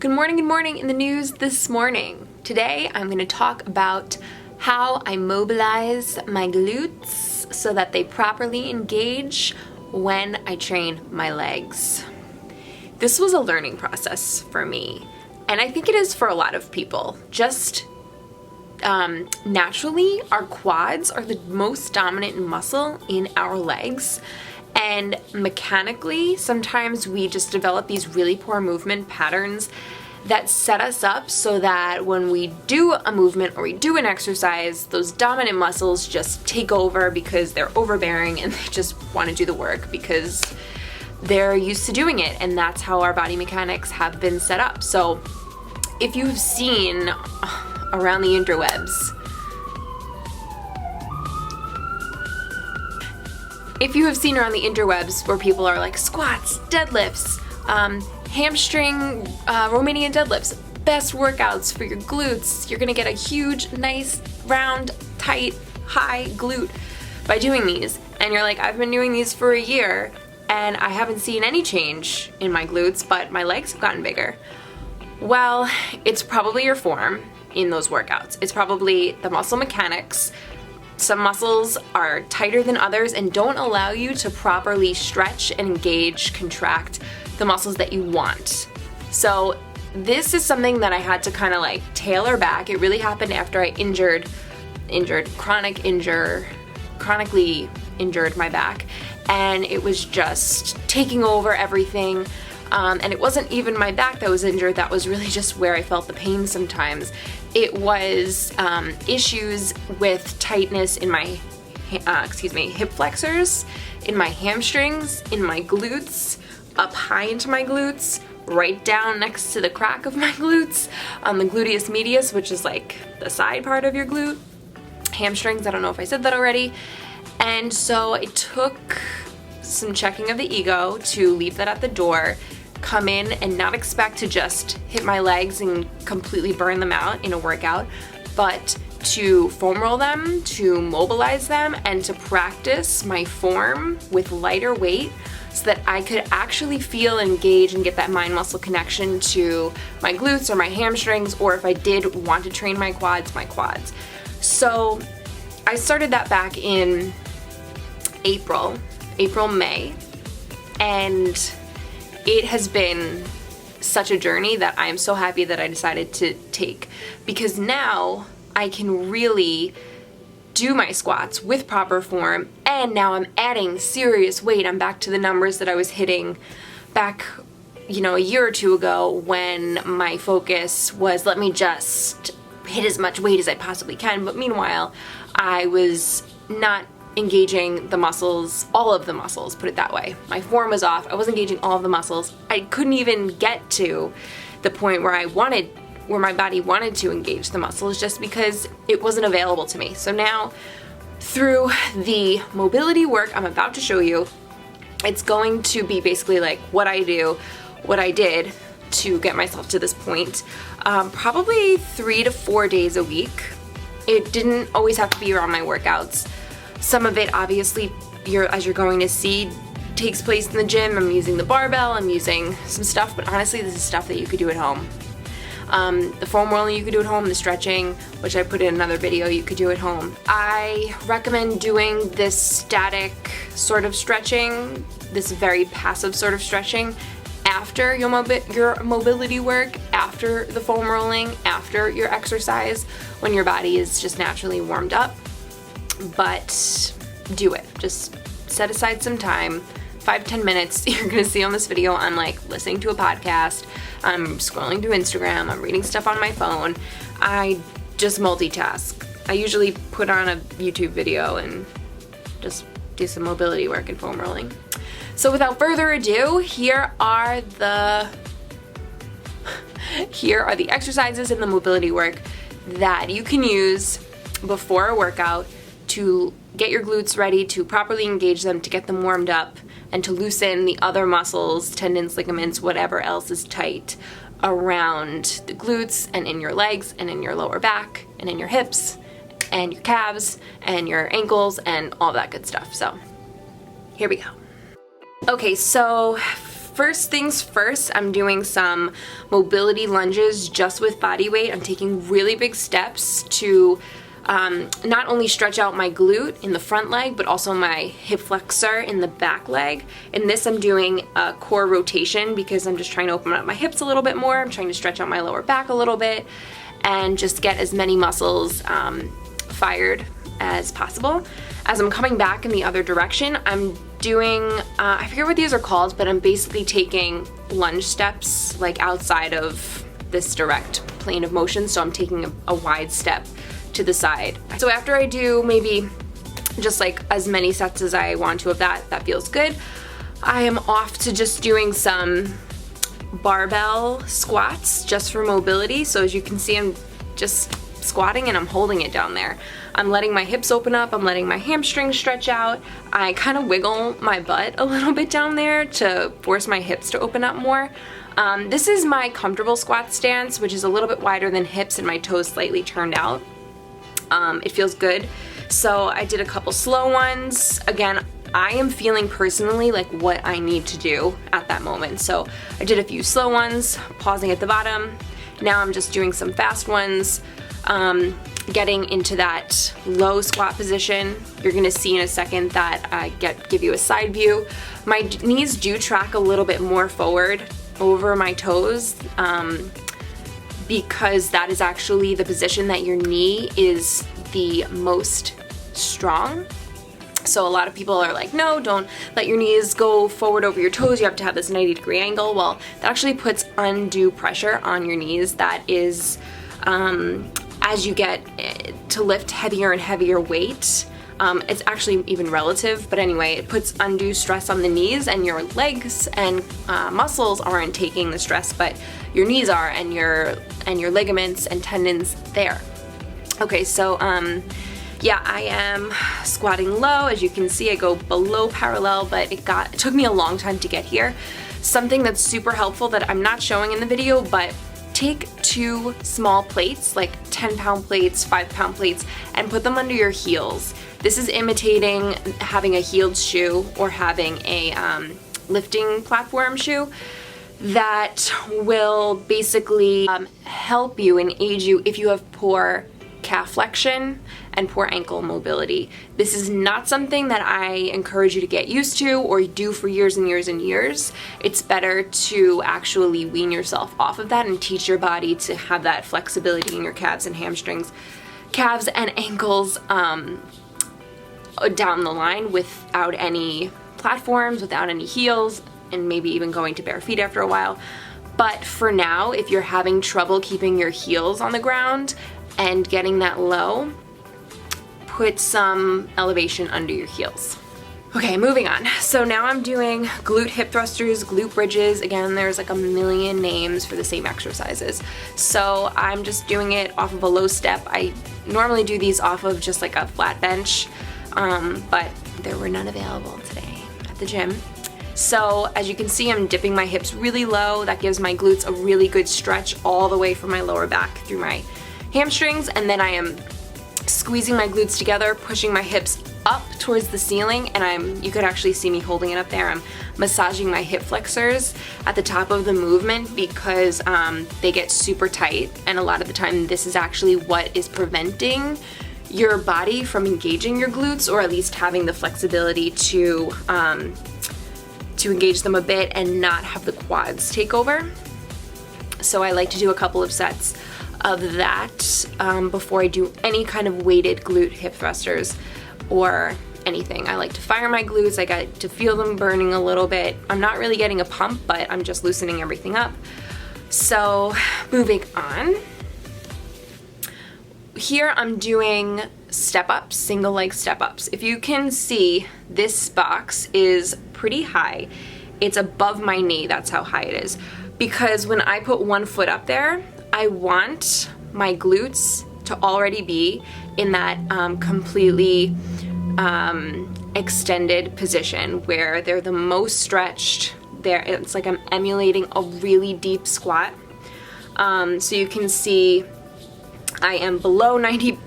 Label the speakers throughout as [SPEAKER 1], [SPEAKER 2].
[SPEAKER 1] Good morning in the news this morning. Today I'm going to talk about how I mobilize my glutes so that they properly engage when I train my legs. This was a learning process for me, and I think it is for a lot of people. Just naturally, our quads are the most dominant muscle in our legs. And mechanically, sometimes we just develop these really poor movement patterns that set us up so that when we do a movement or we do an exercise, those dominant muscles just take over because they're overbearing and they just want to do the work because they're used to doing it. And that's how our body mechanics have been set up. So if you've seen around the interwebs, where people are like squats, deadlifts, hamstring, Romanian deadlifts, best workouts for your glutes. You're gonna get a huge, nice, round, tight, high glute by doing these. And you're like, I've been doing these for a year and I haven't seen any change in my glutes, but my legs have gotten bigger. Well, it's probably your form in those workouts. It's probably the muscle mechanics. Some muscles are tighter than others and don't allow you to properly stretch and engage, contract the muscles that you want. So this is something that I had to kind of like tailor back. It really happened after I chronically injured my back, and it was just taking over everything. And it wasn't even my back that was injured, that was really just where I felt the pain sometimes. It was issues with tightness in my, hip flexors, in my hamstrings, in my glutes, up high into my glutes, right down next to the crack of my glutes, on the gluteus medius, which is like the side part of your glute. Hamstrings, I don't know if I said that already. And so it took some checking of the ego to leave that at the door, come in and not expect to just hit my legs and completely burn them out in a workout, but to foam roll them, to mobilize them, and to practice my form with lighter weight so that I could actually feel, engage, and get that mind-muscle connection to my glutes or my hamstrings, or if I did want to train my quads, So I started that back in April, May, and it has been such a journey that I'm so happy that I decided to take, because now I can really do my squats with proper form, and now I'm adding serious weight. I'm back to the numbers that I was hitting back, a year or two ago, when my focus was let me just hit as much weight as I possibly can. But meanwhile, I was not engaging the muscles, all of the muscles, put it that way. My form was off. I wasn't engaging all of the muscles. I couldn't even get to the point where my body wanted to engage the muscles, just because it wasn't available to me. So now, through the mobility work I'm about to show you, it's going to be basically like what I did to get myself to this point, probably 3 to 4 days a week. It didn't always have to be around my workouts. Some of it, obviously, as you're going to see, takes place in the gym. I'm using the barbell, I'm using some stuff, but honestly, this is stuff that you could do at home. The foam rolling you could do at home, the stretching, which I put in another video, you could do at home. I recommend doing this static sort of stretching, this very passive sort of stretching, after your mobility work, after the foam rolling, after your exercise, when your body is just naturally warmed up. But do it. Just set aside some time, 5-10 minutes. You're gonna see on this video, I'm like listening to a podcast, I'm scrolling through Instagram, I'm reading stuff on my phone. I just multitask. I usually put on a YouTube video and just do some mobility work and foam rolling. So without further ado, here are the exercises and the mobility work that you can use before a workout to get your glutes ready, to properly engage them, to get them warmed up, and to loosen the other muscles, tendons, ligaments, whatever else is tight around the glutes and in your legs and in your lower back and in your hips and your calves and your ankles and all that good stuff. So here we go. Okay, so first things first, I'm doing some mobility lunges just with body weight. I'm taking really big steps to not only stretch out my glute in the front leg, but also my hip flexor in the back leg. In this, I'm doing a core rotation because I'm just trying to open up my hips a little bit more. I'm trying to stretch out my lower back a little bit and just get as many muscles fired as possible. As I'm coming back in the other direction, I'm doing, I forget what these are called, but I'm basically taking lunge steps like outside of this direct plane of motion. So I'm taking a wide step to the side. So after I do maybe just like as many sets as I want to of that feels good, I am off to just doing some barbell squats just for mobility. So as you can see, I'm just squatting and I'm holding it down there. I'm letting my hips open up, I'm letting my hamstrings stretch out. I kind of wiggle my butt a little bit down there to force my hips to open up more. This is my comfortable squat stance, which is a little bit wider than hips and my toes slightly turned out. It feels good. So I did a couple slow ones. Again, I am feeling personally like what I need to do at that moment. So I did a few slow ones, pausing at the bottom. Now I'm just doing some fast ones, getting into that low squat position. You're gonna see in a second that I give you a side view. My knees do track a little bit more forward over my toes, because that is actually the position that your knee is the most strong. So a lot of people are like, no, don't let your knees go forward over your toes. You have to have this 90-degree angle. Well, that actually puts undue pressure on your knees. That is, as you get to lift heavier and heavier weight, it's actually even relative, but anyway, it puts undue stress on the knees, and your legs and muscles aren't taking the stress, but your knees are, and your ligaments and tendons there. Okay, so yeah, I am squatting low. As you can see, I go below parallel, but it took me a long time to get here. Something that's super helpful that I'm not showing in the video, but take 2 small plates, like 10-pound plates, 5-pound plates, and put them under your heels. This is imitating having a heeled shoe or having a lifting platform shoe that will basically help you and aid you if you have poor calf flexion and poor ankle mobility. This is not something that I encourage you to get used to or do for years and years and years. It's better to actually wean yourself off of that and teach your body to have that flexibility in your calves and hamstrings, calves and ankles down the line without any platforms, without any heels, and maybe even going to bare feet after a while. But for now, if you're having trouble keeping your heels on the ground and getting that low, put some elevation under your heels. Okay, moving on. So now I'm doing glute hip thrusters, glute bridges. Again, there's like a million names for the same exercises. So I'm just doing it off of a low step. I normally do these off of just like a flat bench, but there were none available today at the gym. So as you can see, I'm dipping my hips really low. That gives my glutes a really good stretch all the way from my lower back through my hamstrings, and then I am squeezing my glutes together, pushing my hips up towards the ceiling, and you could actually see me holding it up there. I'm massaging my hip flexors at the top of the movement because they get super tight, and a lot of the time this is actually what is preventing your body from engaging your glutes, or at least having the flexibility to engage them a bit and not have the quads take over. So I like to do a couple of sets of that before I do any kind of weighted glute hip thrusters or anything. I like to fire my glutes. I got to feel them burning a little bit. I'm not really getting a pump, but I'm just loosening everything up. So moving on. Here I'm doing step-ups, single leg step-ups. If you can see, this box is pretty high. It's above my knee, that's how high it is. Because when I put one foot up there, I want my glutes to already be in that completely extended position where they're the most stretched. It's like I'm emulating a really deep squat. So you can see I am below 90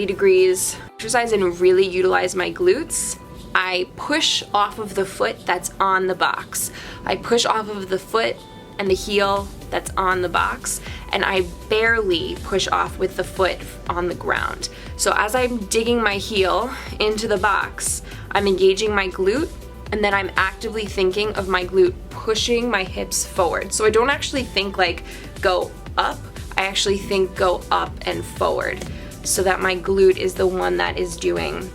[SPEAKER 1] degrees. Exercise and really utilize my glutes I push off of the foot that's on the box. I push off of the foot and the heel that's on the box, and I barely push off with the foot on the ground. So as I'm digging my heel into the box, I'm engaging my glute, and then I'm actively thinking of my glute pushing my hips forward. So I don't actually think like go up, I actually think go up and forward, so that my glute is the one that is doing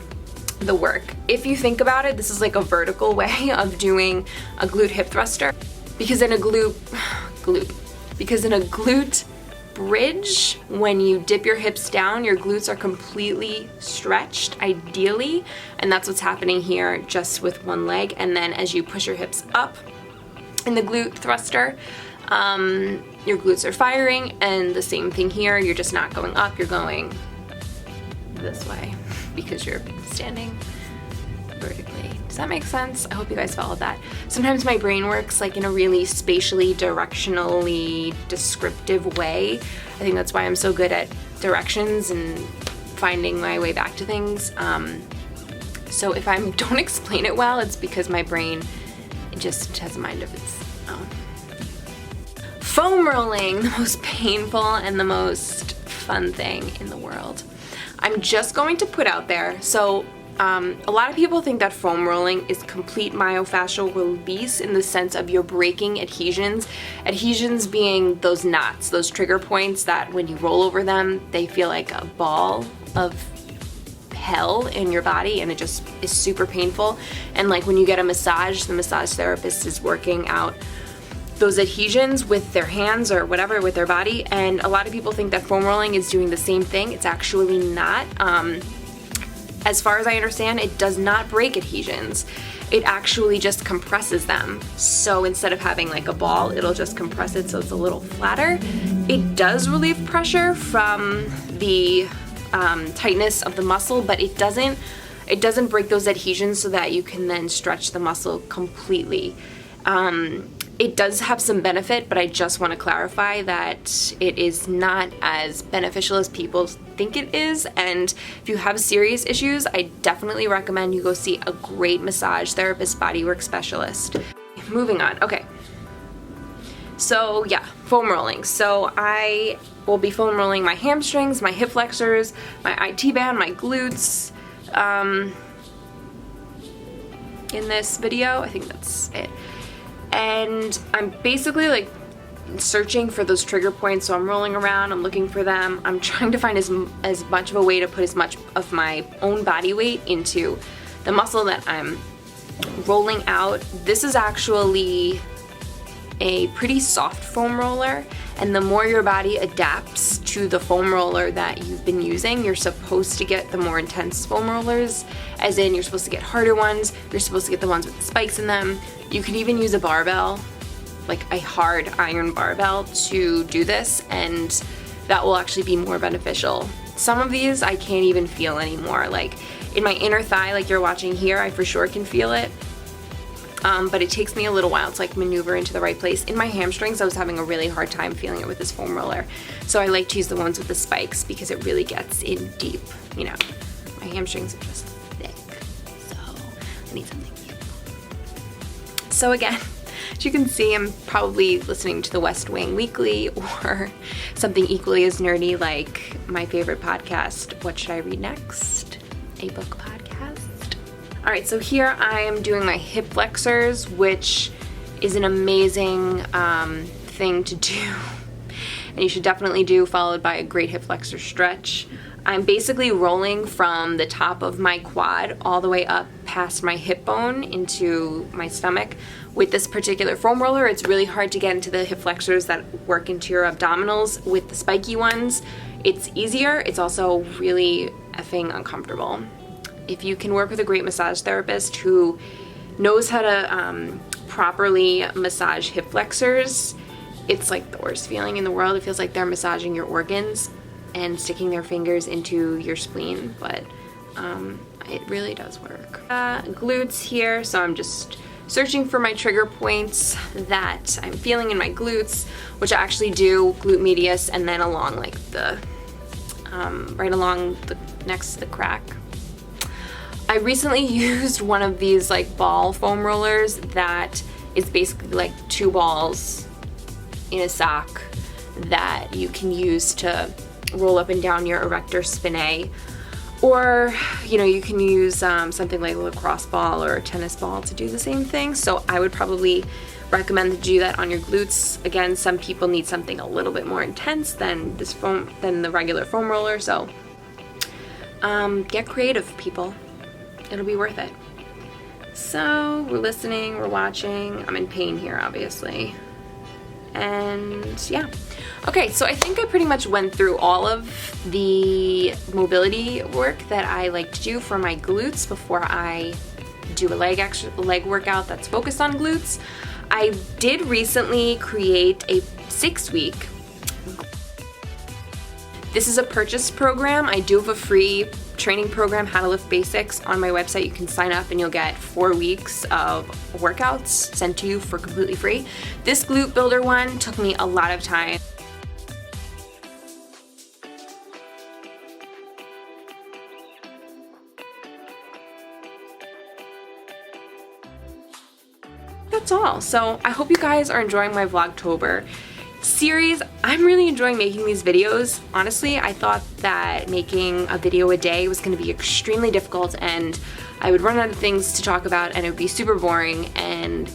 [SPEAKER 1] the work. If you think about it, this is like a vertical way of doing a glute hip thruster, because in a glute bridge, when you dip your hips down, your glutes are completely stretched, ideally, and that's what's happening here just with one leg. And then as you push your hips up in the glute thruster, your glutes are firing, and the same thing here, you're just not going up, you're going this way because you're standing vertically. Does that make sense? I hope you guys followed that. Sometimes my brain works like in a really spatially, directionally descriptive way. I think that's why I'm so good at directions and finding my way back to things. So if I don't explain it well, it's because my brain just has a mind of its own. Foam rolling, the most painful and the most fun thing in the world. I'm just going to put out there, so a lot of people think that foam rolling is complete myofascial release in the sense of you're breaking adhesions. Adhesions being those knots, those trigger points that when you roll over them, they feel like a ball of hell in your body, and it just is super painful. And like when you get a massage, the massage therapist is working out those adhesions with their hands or whatever with their body, and a lot of people think that foam rolling is doing the same thing. It's actually not. As far as I understand, it does not break adhesions. It actually just compresses them. So instead of having like a ball, it'll just compress it so it's a little flatter. It does relieve pressure from the tightness of the muscle, but it doesn't break those adhesions so that you can then stretch the muscle completely. It does have some benefit, but I just want to clarify that it is not as beneficial as people think it is. And if you have serious issues, I definitely recommend you go see a great massage therapist, bodywork specialist. Moving on. Okay. So yeah, foam rolling. So I will be foam rolling my hamstrings, my hip flexors, my IT band, my glutes. In this video, I think that's it. And I'm basically like searching for those trigger points, so I'm rolling around, I'm looking for them. I'm trying to find as much of a way to put as much of my own body weight into the muscle that I'm rolling out. This is actually a pretty soft foam roller, and the more your body adapts to the foam roller that you've been using, you're supposed to get the more intense foam rollers, as in you're supposed to get harder ones, you're supposed to get the ones with the spikes in them. You could even use a barbell, like a hard iron barbell, to do this, and that will actually be more beneficial. Some of these I can't even feel anymore. Like in my inner thigh, like you're watching here, I for sure can feel it. But it takes me a little while to like maneuver into the right place. In my hamstrings, I was having a really hard time feeling it with this foam roller. So I like to use the ones with the spikes because it really gets in deep. You know, my hamstrings are just thick, so I need something deep. So again, as you can see, I'm probably listening to the West Wing Weekly or something equally as nerdy like my favorite podcast, What Should I Read Next? A book podcast. All right, so here I am doing my hip flexors, which is an amazing thing to do, and you should definitely do, followed by a great hip flexor stretch. I'm basically rolling from the top of my quad all the way up past my hip bone into my stomach. With this particular foam roller, it's really hard to get into the hip flexors that work into your abdominals. With the spiky ones, it's easier. It's also really effing uncomfortable. If you can work with a great massage therapist who knows how to properly massage hip flexors, it's like the worst feeling in the world. It feels like they're massaging your organs and sticking their fingers into your spleen, but it really does work. Glutes here, so I'm just searching for my trigger points that I'm feeling in my glutes, which I actually do glute medius and then along like the, right along the next to the crack. I recently used one of these like ball foam rollers that is basically like 2 balls in a sock that you can use to roll up and down your erector spinae. Or, you know, you can use something like a lacrosse ball or a tennis ball to do the same thing. So I would probably recommend to do that on your glutes. Again, some people need something a little bit more intense than the regular foam roller. So get creative, people. It'll be worth it. So we're listening, we're watching. I'm in pain here, obviously. And yeah. Okay, so I think I pretty much went through all of the mobility work that I like to do for my glutes before I do a leg workout that's focused on glutes. I did recently create a 6-week. This is a purchase program. I do have a free training program, How to Lift Basics, on my website. You can sign up and you'll get 4 weeks of workouts sent to you for completely free. This glute builder one took me a lot of time. That's all. So I hope you guys are enjoying my Vlogtober series. I'm really enjoying making these videos. Honestly, I thought that making a video a day was going to be extremely difficult and I would run out of things to talk about and it would be super boring, and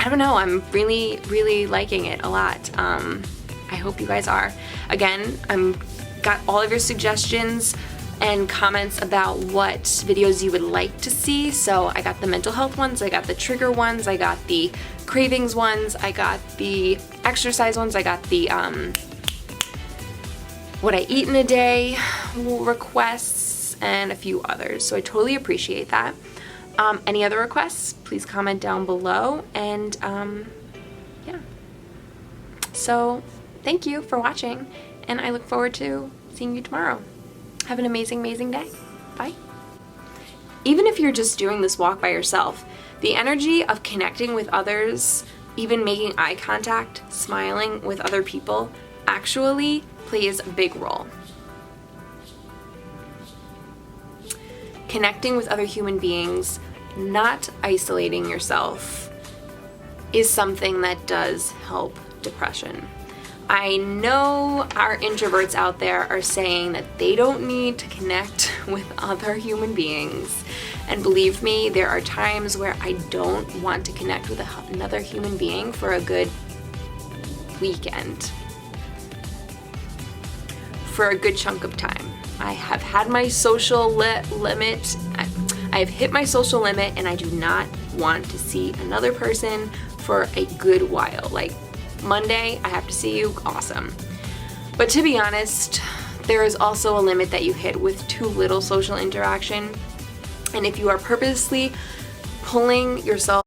[SPEAKER 1] I don't know, I'm really liking it a lot. I hope you guys are. Again, I'm got all of your suggestions and comments about what videos you would like to see. So I got the mental health ones, I got the trigger ones, I got the cravings ones, I got the exercise ones, I got the what I eat in a day requests, and a few others. So I totally appreciate that. Any other requests, please comment down below. And yeah. So thank you for watching, and I look forward to seeing you tomorrow. Have an amazing day. Bye. Even if you're just doing this walk by yourself, the energy of connecting with others, even making eye contact, smiling with other people, actually plays a big role. Connecting with other human beings, not isolating yourself, is something that does help depression. I know our introverts out there are saying that they don't need to connect with other human beings. And believe me, there are times where I don't want to connect with another human being for a good weekend. For a good chunk of time. I have had my social limit. I have hit my social limit, and I do not want to see another person for a good while. Like, Monday, I have to see you, awesome. But to be honest, there is also a limit that you hit with too little social interaction. And if you are purposely pulling yourself